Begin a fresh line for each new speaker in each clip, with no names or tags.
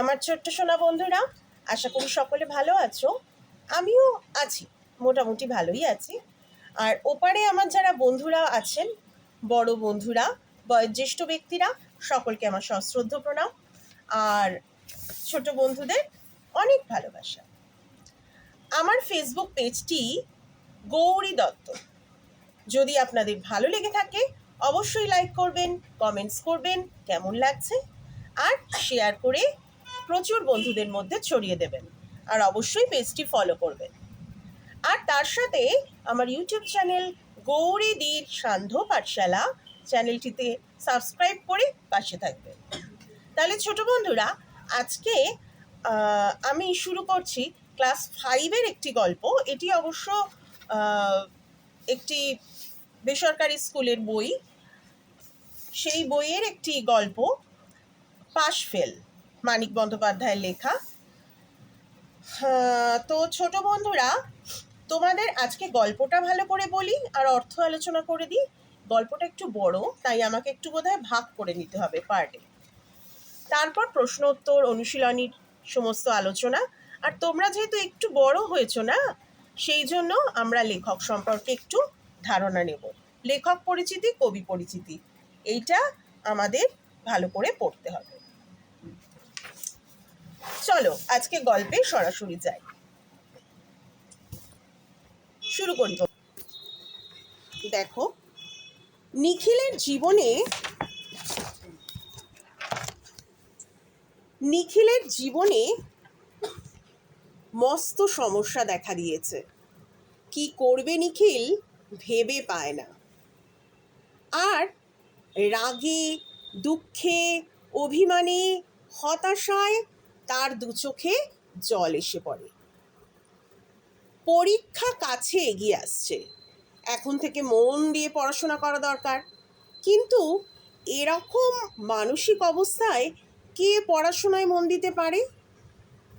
আমার ছোট্ট সোনা বন্ধুরা, আশা করি সকলে ভালো আছো। আমিও আছি, মোটামুটি ভালোই আছি। আর ওপারে আমার যারা বন্ধুরা আছেন, বড় বন্ধুরা, বয়োজ্যেষ্ঠ ব্যক্তিরা, সকলকে আমার সশ্রদ্ধ প্রণাম। আর ছোট বন্ধুদের অনেক ভালোবাসা। আমার ফেসবুক পেজটি গৌরী দত্ত। যদি আপনাদের ভালো লেগে থাকে অবশ্যই লাইক করবেন, কমেন্টস করবেন কেমন লাগছে, আর শেয়ার করে প্রচুর বন্ধুদের মধ্যে ছড়িয়ে দেবেন। আর অবশ্যই পেজটি ফলো করবেন। আর তার সাথে আমার ইউটিউব চ্যানেল গৌরীদির সান্ধ্য পাঠশালা চ্যানেলটিতে সাবস্ক্রাইব করে পাশে থাকবেন। তাহলে ছোট বন্ধুরা, আজকে আমি শুরু করছি ক্লাস 5-এর একটি গল্প। এটি অবশ্য একটি বেসরকারি স্কুলের বই। সেই বইয়ের একটি গল্প, পাশ ফেল, মানিক বন্দ্যোপাধ্যায়ের লেখা। তো ছোট বন্ধুরা, তোমাদের আজকে গল্পটা ভালো করে বলি আর অর্থ আলোচনা করে দিই। গল্পটা একটু বড়, তাই আমাকে একটু বোধহয় ভাগ করে নিতে হবে পার্টে। তারপর প্রশ্ন উত্তর, অনুশীলনীর সমস্ত আলোচনা। আর তোমরা যেহেতু একটু বড় হয়েছো না, সেই জন্য আমরা লেখক সম্পর্কে একটু ধারণা নেব। লেখক পরিচিতি, কবি পরিচিতি, এইটা আমাদের ভালো করে পড়তে হবে। চলো আজকে গল্পে সরাসরি যাই, শুরু করি। দেখো, নিখিলের জীবনে মস্ত সমস্যা দেখা দিয়েছে। কি করবে নিখিল ভেবে পায় না। আর রাগে, দুঃখে, অভিমানে, হতাশায় তার দু চোখে জল এসে পড়ে। পরীক্ষা কাছে এগিয়ে আসছে, এখন থেকে মন দিয়ে পড়াশোনা করা দরকার। কিন্তু এরকম মানসিক অবস্থায় কে পড়াশোনায় মন দিতে পারে?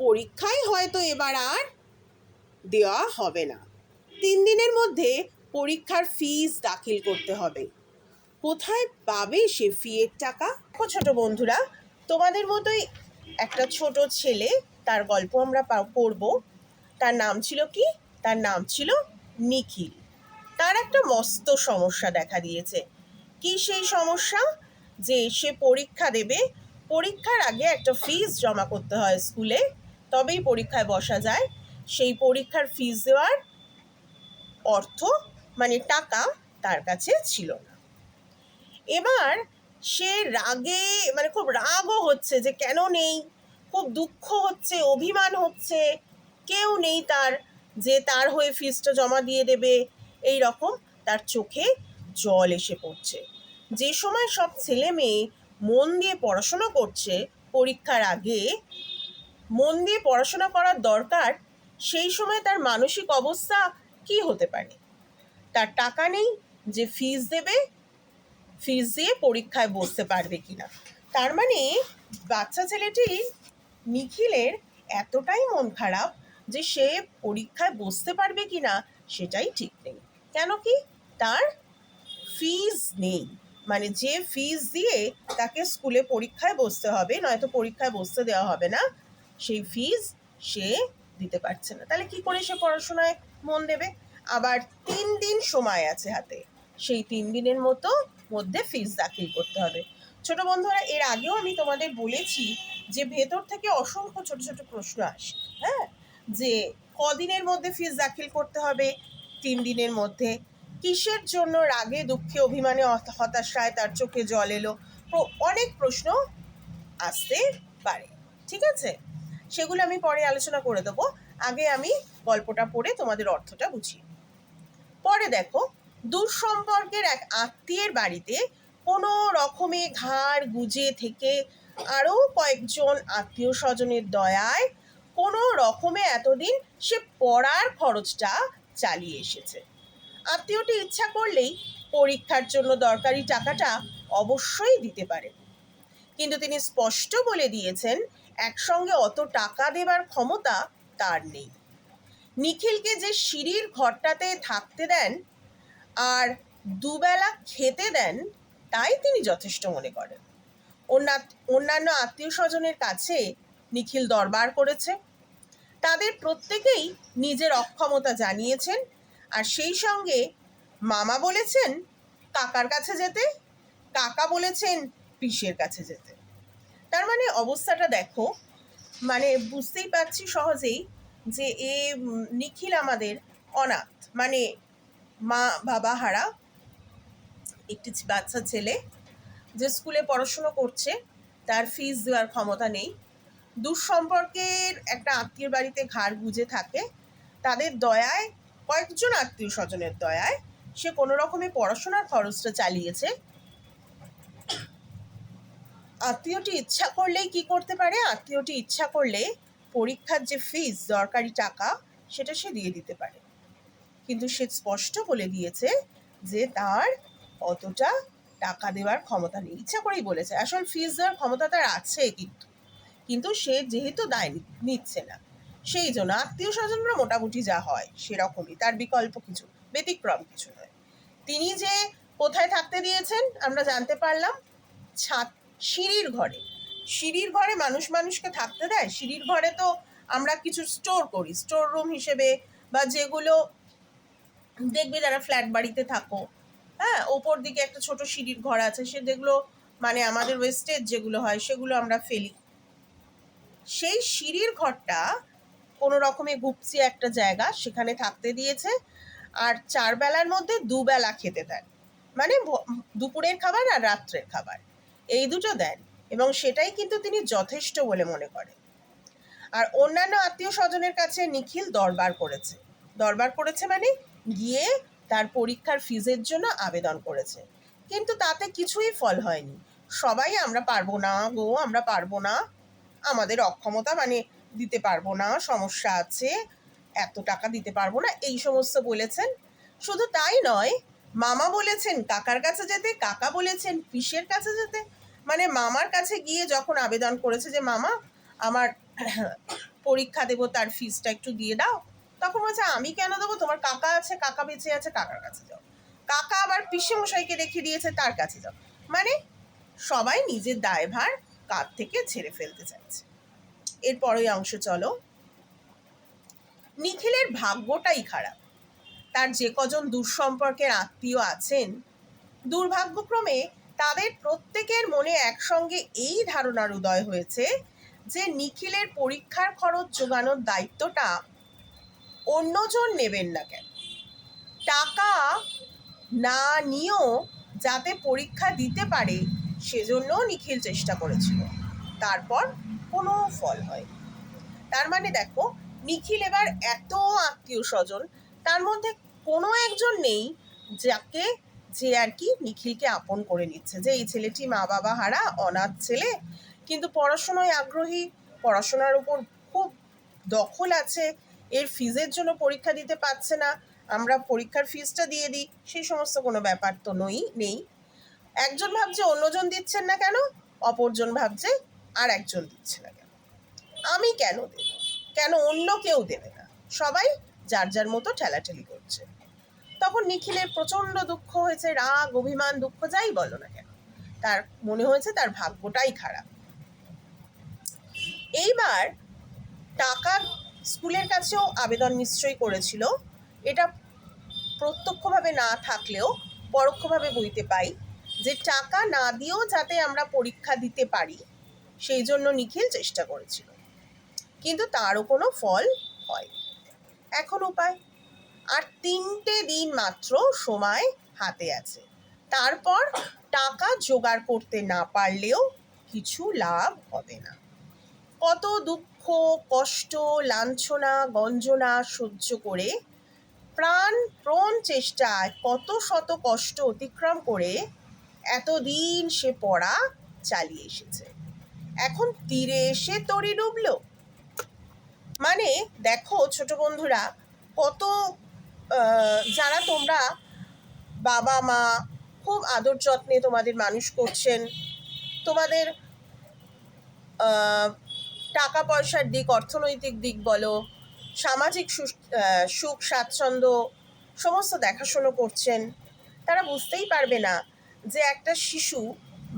পরীক্ষায় হয়তো এবার আর দেওয়া হবে না। 3 দিনের মধ্যে পরীক্ষার ফিস দাখিল করতে হবে। কোথায় পাবে সে ফিয়ের টাকা? ছোট বন্ধুরা, তোমাদের মতোই একটা ছোট ছেলে, তার গল্প আমরা পড়ব। তার নাম ছিল কি? তার নাম ছিল নিখিল। তার একটা মস্ত সমস্যা দেখা দিয়েছে। কি সেই সমস্যা? যে সে পরীক্ষা দেবে, পরীক্ষার আগে একটা ফিস জমা করতে হয় স্কুলে, তবেই পরীক্ষায় বসা যায়। সেই পরীক্ষার ফিস দেওয়ার অর্থ মানে টাকা তার কাছে ছিল না। এবার সে রাগে, মানে খুব রাগও হচ্ছে যে কেন নেই, খুব দুঃখ হচ্ছে, অভিমান হচ্ছে, কেউ নেই তার যে তার হয়ে ফিসটা জমা দিয়ে দেবে। এই রকম তার চোখে জল এসে পড়ছে। যে সময় সব ছেলে মেয়ে মন দিয়ে পড়াশোনা করছে, পরীক্ষার আগে মন দিয়ে পড়াশোনা করার দরকার, সেই সময় তার মানসিক অবস্থা কি হতে পারে? তার টাকা নেই যে ফিস দেবে, ফিস দিয়ে পরীক্ষায় বসতে পারবে কিনা। তার মানে বাচ্চা ছেলেটির, নিখিলের, এতটাই মন খারাপ যে সে পরীক্ষায় বসতে পারবে কিনা সেটাই ঠিক নেই। কেন কি? তার ফিস নেই। মানে যে ফিস দিয়ে তাকে স্কুলে পরীক্ষায় বসতে হবে, নয়তো পরীক্ষায় বসতে দেওয়া হবে না, সেই ফিস সে দিতে পারছে না। তাহলে কি করে সে পড়াশোনায় মন দেবে? আবার 3 দিন সময় আছে হাতে, সেই 3 দিনের মধ্যে ফিস দাখিল করতে হবে। ছোট বন্ধুরা, এর আগেও আমি তোমাদের বলেছি যে ভেতর থেকে অসংখ্য ছোট ছোট প্রশ্ন আসে। হ্যাঁ, যে কদিনের মধ্যে ফিস দাখিল করতে হবে? 3 দিনের মধ্যে। কিসের জন্য রাগে, দুঃখে, অভিমানে, হতাশায় তার চোখে জল এলো? অনেক প্রশ্ন আসতে পারে। ঠিক আছে, সেগুলো আমি পরে আলোচনা করে দেবো। আগে আমি গল্পটা পড়ে তোমাদের অর্থটা বুঝি। পরে দেখো, দূর সম্পর্কের এক আত্মীয়ের বাড়িতে কোনো রকমে ঘাড় গুজে থেকে আরও কয়েকজন আত্মীয় স্বজনের দয়ায় কোনো রকমে এতদিন সে পড়ার খরচটা চালিয়ে এসেছে। আত্মীয়টি ইচ্ছা করলেই পরীক্ষার জন্য দরকারি টাকাটা অবশ্যই দিতে পারে, কিন্তু তিনি স্পষ্ট বলে দিয়েছেন একসঙ্গে অত টাকা দেবার ক্ষমতা তার নেই। নিখিলকে যে সিঁড়ির ঘরটাতে থাকতে দেন আর দুবেলা খেতে দেন, তাই তিনি যথেষ্ট মনে করেন। অন্যান্য আত্মীয় স্বজনের কাছে নিখিল দরবার করেছে। তাদের প্রত্যেকেই নিজের অক্ষমতা জানিয়েছেন, আর সেই সঙ্গে মামা বলেছেন কাকার কাছে যেতে, কাকা বলেছেন পিসের কাছে যেতে। তার মানে অবস্থাটা দেখো, মানে বুঝতেই পারছি সহজেই যে নিখিল আমাদের অনাথ, মানে মা বাবা হারা একটি বাচ্চা ছেলে, যে স্কুলে পড়াশুনো করছে, তার ফিস দেওয়ার ক্ষমতা নেই, দূর সম্পর্কের একটা আত্মীয়ের বাড়িতে ঘাড় গুঁজে থাকে, তাদের দয়ায়, কয়েকজন আত্মীয় স্বজনের দয়ায় সে কোনো রকমে পড়াশোনার খরচটা চালিয়েছে। আত্মীয়টি ইচ্ছা করলেই কি করতে পারে, আত্মীয়টি ইচ্ছা করলে পরীক্ষার যে ফিস দরকারি টাকা সেটা সে দিয়ে দিতে পারে, কিন্তু সে স্পষ্ট বলে দিয়েছে যে তার অতটা টাকা দেওয়ার ক্ষমতা নেই। ইচ্ছা করেই বলেছে, আসল ফিস দেওয়ার ক্ষমতা তার আছে, কিন্তু সে যেহেতু দায় নিচ্ছে না, সেই জন্য আত্মীয় স্বজনরা মোটামুটি যা হয় সেরকমই, তার বিকল্প কিছু, ব্যতিক্রম কিছু নয়। তিনি যে কোথায় থাকতে দিয়েছেন আমরা জানতে পারলাম, সিঁড়ির ঘরে। সিঁড়ির ঘরে মানুষকে থাকতে দেয়? সিঁড়ির ঘরে তো আমরা কিছু স্টোর করি, স্টোর রুম হিসেবে, বা যেগুলো দেখবে যারা ফ্ল্যাট বাড়িতে থাকো, হ্যাঁ, ওপর দিকে একটা ছোট সিঁড়ির ঘর আছে, সে যেগুলো মানে আমাদের ওয়েস্টেজ যেগুলো হয় সেগুলো আমরা ফেলি। সেই সিঁড়ির ঘরটা কোনো রকমে গুপসি একটা জায়গা, সেখানে থাকতে দিয়েছে। আর 4 বেলার মধ্যে 2 বেলা খেতে দেন, মানে দুপুরের খাবার আর রাত্রের খাবার, এই দুটো দেন, এবং সেটাই কিন্তু তিনি যথেষ্ট বলে মনে করেন। আর অন্যান্য আত্মীয় স্বজনের কাছে নিখিল দরবার করেছে মানে গিয়ে তার পরীক্ষার ফিজের জন্য আবেদন করেছে, কিন্তু তাতে কিছুই ফল হয়নি। সবাই আমরা পারবো না গো, আমরা পারবো না, আমাদের অক্ষমতা, মানে দিতে পারবো না, সমস্যা আছে, এত টাকা দিতে পারবো না, এই সমস্ত বলেছেন। শুধু তাই নয়, মামা বলেছেন কাকার কাছে যেতে, কাকা বলেছেন পিসের কাছে যেতে। মানে মামার কাছে গিয়ে যখন আবেদন করেছে যে মামা আমার পরীক্ষা দেবো, তার ফিসটা একটু দিয়ে দাও, তখন বলছে আমি কেন দেবো, তোমার কাকা আছে, কাকা বেঁচে আছে, কাকার কাছে যাও। কাকা আবার পিসে মশাইকে রেখে দিয়েছে, তার কাছে যাও। মানে সবাই নিজের দায়ভার কাঁধ থেকে ছেড়ে ফেলতে চাইছে। এরপরের অংশ চলো। নিখিলের ভাগ্যটাই খারাপ। তার যে কজন দুঃসম্পর্কের আত্মীয় আছেন, দুর্ভাগ্যক্রমে তাদের প্রত্যেকের মনে একসঙ্গে এই ধারণার উদয় হয়েছে যে নিখিলের পরীক্ষার খরচ জোগানোর দায়িত্বটা অন্যজন নেবেন না কেন। টাকা না নিয়েও যাতে পরীক্ষা দিতে পারে সেজন্য নিখিল চেষ্টা করেছিল, তারপর কোনো ফল হয়। তার মানে দেখো, নিখিল এবার এত আত্মীয় স্বজন, তার মধ্যে কোনো একজন নেই যে আর কি নিখিলকে আপন করে নিচ্ছে, যে এই ছেলেটি মা বাবা হারা অনাথ ছেলে, কিন্তু পড়াশোনায় আগ্রহী, পড়াশোনার উপর খুব দখল আছে, এর ফিজের জন্য পরীক্ষা দিতে পারছে না, আমরা পরীক্ষার ফিজটা দিয়ে দিই, সেই সমস্ত কোনো ব্যাপার তো নেই। একজন ভাবছে অন্যজন দিচ্ছেন না কেন, অপরজন ভাবছে আর একজন দিচ্ছে না কেন, আমি কেন দেব, কেন অন্য কেউ দেবে না, সবাই যার যার মতো ঠেলাঠেলি করছে। তখন নিখিলের প্রচণ্ড দুঃখ হয়েছে, রাগ, অভিমান, দুঃখ যাই বলো না কেন, তার মনে হয়েছে তার ভাগ্যটাই খারাপ। এইবার টাকা স্কুলের কাছেও আবেদন নিশ্চয়ই করেছিল, এটা প্রত্যক্ষভাবে না থাকলেও পরোক্ষভাবে বুঝতে পাই যে টাকা না দিয়েও যাতে আমরা পরীক্ষা দিতে পারি, সেই জন্য নিখিল চেষ্টা করেছিল, কিন্তু তারও কোনো ফল হয়। এখন উপায়, আর 3টে দিন মাত্র সময় হাতে আছে, তারপর টাকা জোগাড় করতে না পারলেও কিছু লাভ হবে না। কত দুঃখ, কষ্ট, লাঞ্ছনা, গঞ্জনা সহ্য করে, প্রাণ চেষ্টায় কত শত কষ্ট অতিক্রম করে এতদিন সে পড়া চালিয়ে এসেছে, এখন তীরে এসে তরি ডুবল। মানে দেখো ছোট বন্ধুরা, কত যারা তোমরা বাবা মা খুব আদর যত্নে তোমাদের মানুষ করছেন, তোমাদের টাকা পয়সার দিক, অর্থনৈতিক দিক বলো, সামাজিক সুখ স্বাচ্ছন্দ্য সমস্ত দেখাশোনা করছেন, তারা বুঝতেই পারবে না যে একটা শিশু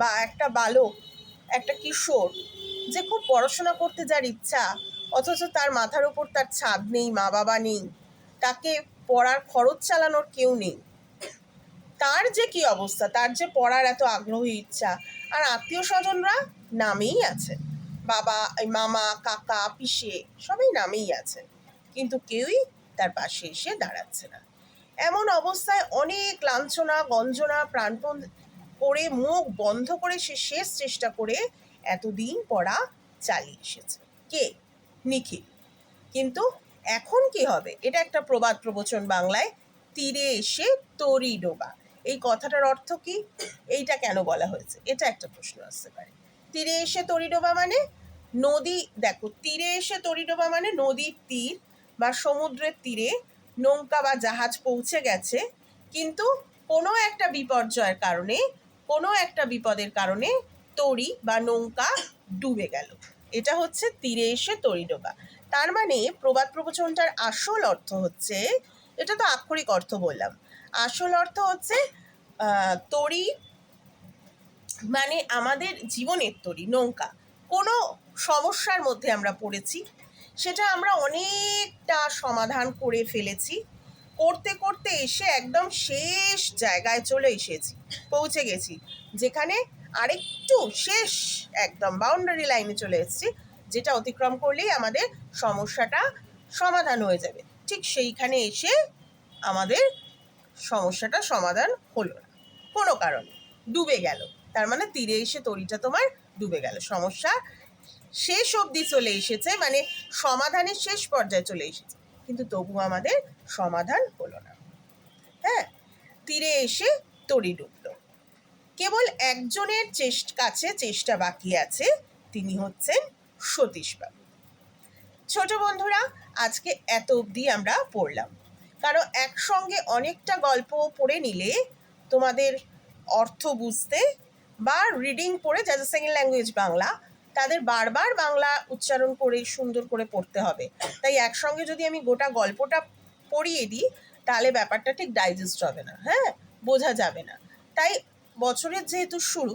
বা একটা বালক, একটা কিশোর যে খুব পড়াশোনা করতে যার ইচ্ছা, অথচ তার মাথার ওপর তার ছাদ নেই, মা বাবা নেই, তাকে পড়ার খরচ চালানোর কেউ নেই, তার যে কি অবস্থা, তার যে পড়ার এত আগ্রহী ইচ্ছা, আর আত্মীয় স্বজনরা নামেই আছে, বাবা, মামা, কাকা, পিসে সবাই নামেই আছে, কিন্তু কেউই তার পাশে এসে দাঁড়াচ্ছে না। এমন অবস্থায় অনেক লাঞ্ছনা গঞ্জনা প্রাণপণ করে মুখ বন্ধ করে সে শেষ চেষ্টা করে এতদিন পড়া চালিয়ে এসেছে। কে? নিখিল। কিন্তু এখন কি হবে? এটা একটা প্রবাদ প্রবচন বাংলায়, তীরে এসে তরি ডোবা। এই কথাটার অর্থ কি? এইটা কেন বলা হয়েছে? এটা একটা প্রশ্ন আসতে পারে। তীরে এসে তরি ডোবা মানে নদী, দেখো, তীরে এসে তরি ডোবা মানে নদীর তীর বা সমুদ্রের তীরে নৌকা বা জাহাজ পৌঁছে গেছে, কিন্তু কোনো একটা বিপর্যয়ের কারণে, কোনো একটা বিপদের কারণে তরি বা নৌকা ডুবে গেল। এটা হচ্ছে তীরে এসে তরি ডোবা। তার মানে প্রবাদ প্রবচনটার আসল অর্থ হচ্ছে, এটা তো আক্ষরিক অর্থ বললাম, আসল অর্থ হচ্ছে তরি মানে আমাদের জীবনের তরি, নৌকা। কোনো সমস্যার মধ্যে আমরা পড়েছি, সেটা আমরা অনেকটা সমাধান করে ফেলেছি, করতে করতে এসে একদম শেষ জায়গায় চলে এসেছি, পৌঁছে গেছি, যেখানে আরেকটু শেষ একদম বাউন্ডারি লাইনে চলে এসেছি, যেটা অতিক্রম করলেই আমাদের সমস্যাটা সমাধান হয়ে যাবে। ঠিক সেইখানে এসে আমাদের সমস্যাটা সমাধান হলো না, কোনো কারণে ডুবে গেল। তার মানে তীরে এসে তরিটা তোমার ডুবে গেল, সমস্যা শেষ অবধি চলে এসেছে, মানে সমাধানের শেষ পর্যায়ে চলে এসেছে, কিন্তু তবু আমাদের সমাধান হলো না। হ্যাঁ, তীরে এসে তরি ডুবল। কেবল একজনের কাছে চেষ্টা বাকি আছে, তিনি হচ্ছেন সতীশবাবু। ছোট বন্ধুরা, আজকে এত অবধি আমরা পড়লাম, কারণ একসঙ্গে অনেকটা গল্প পড়ে নিলে তোমাদের অর্থ বুঝতে বা রিডিং পড়ে, যাদের সেকেন্ড ল্যাঙ্গুয়েজ বাংলা, তাদের বারবার বাংলা উচ্চারণ করে সুন্দর করে পড়তে হবে। তাই একসঙ্গে যদি আমি গোটা গল্পটা পড়িয়ে দিই, তাহলে ব্যাপারটা ঠিক ডাইজেস্ট হবে না, হ্যাঁ, বোঝা যাবে না। তাই বছরের যেহেতু শুরু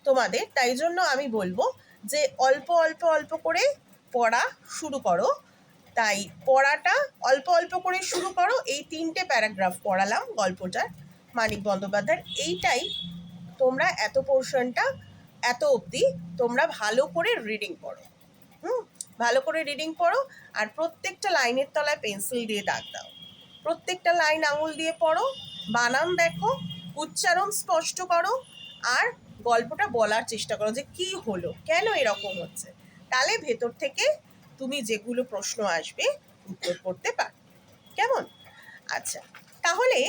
তোমাদের, তাই জন্য আমি বলবো যে অল্প অল্প অল্প করে পড়া শুরু করো। তাই পড়াটা অল্প অল্প করে শুরু করো। এই 3টে প্যারাগ্রাফ পড়ালাম গল্পটার, মানিক বন্দ্যোপাধ্যায়ের, এইটাই তোমরা এত পোর্শনটা এত অবধি তোমরা ভালো করে রিডিং পড়ো। ভালো করে রিডিং পড়ো, আর প্রত্যেকটা লাইনের তলায় পেন্সিল দিয়ে দাগ দাও, প্রত্যেকটা লাইন আঙুল দিয়ে পড়ো, বানান দেখো, উচ্চারণ স্পষ্ট করো, আর গল্পটা বলার চেষ্টা করো যে কি হলো, কেন এরকম হচ্ছে। তাহলে ভেতর থেকে তুমি যেগুলো প্রশ্ন আসবে উত্তর করতে পারো। কেমন? আচ্ছা, তাহলে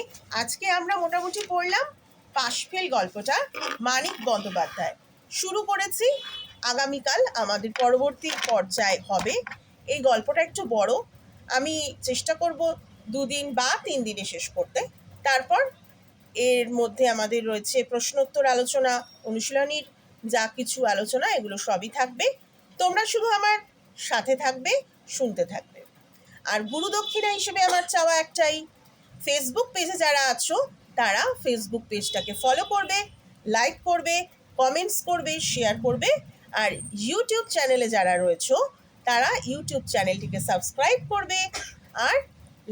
আজকে আমরা মোটামুটি পড়লাম পাশফেল গল্পটা, মানিক বন্দ্যোপাধ্যায়। শুরু করেছি, আগামীকাল আমাদের পরবর্তী পর্যায় হবে। এই গল্পটা একটু বড়, আমি চেষ্টা করব 2 দিন বা 3 দিনে শেষ করতে। তারপর এর মধ্যে আমাদের রয়েছে প্রশ্নোত্তর আলোচনা, অনুশীলনীর যা কিছু আলোচনা, এগুলো সবই থাকবে। তোমরা শুধু আমার সাথে থাকবে, শুনতে থাকবে। আর গুরু দক্ষিণা হিসেবে আমার চাওয়া একটাই, ফেসবুক পেজে যারা আছো তারা ফেসবুক পেজটাকে ফলো করবে, লাইক করবে, কমেন্টস করবে, শেয়ার করবে। আর ইউটিউব চ্যানেলে যারা রয়েছো তারা ইউটিউব চ্যানেলটিকে সাবস্ক্রাইব করবে, আর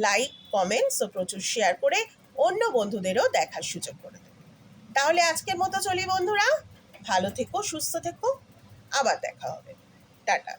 লাইক, কমেন্টস ও প্রচুর শেয়ার করে অন্য বন্ধুদেরও দেখার সুযোগ করে দেবে। তাহলে আজকের মতো চলি বন্ধুরা, ভালো থেকো, সুস্থ থেকো, আবার দেখা হবে, টাটা।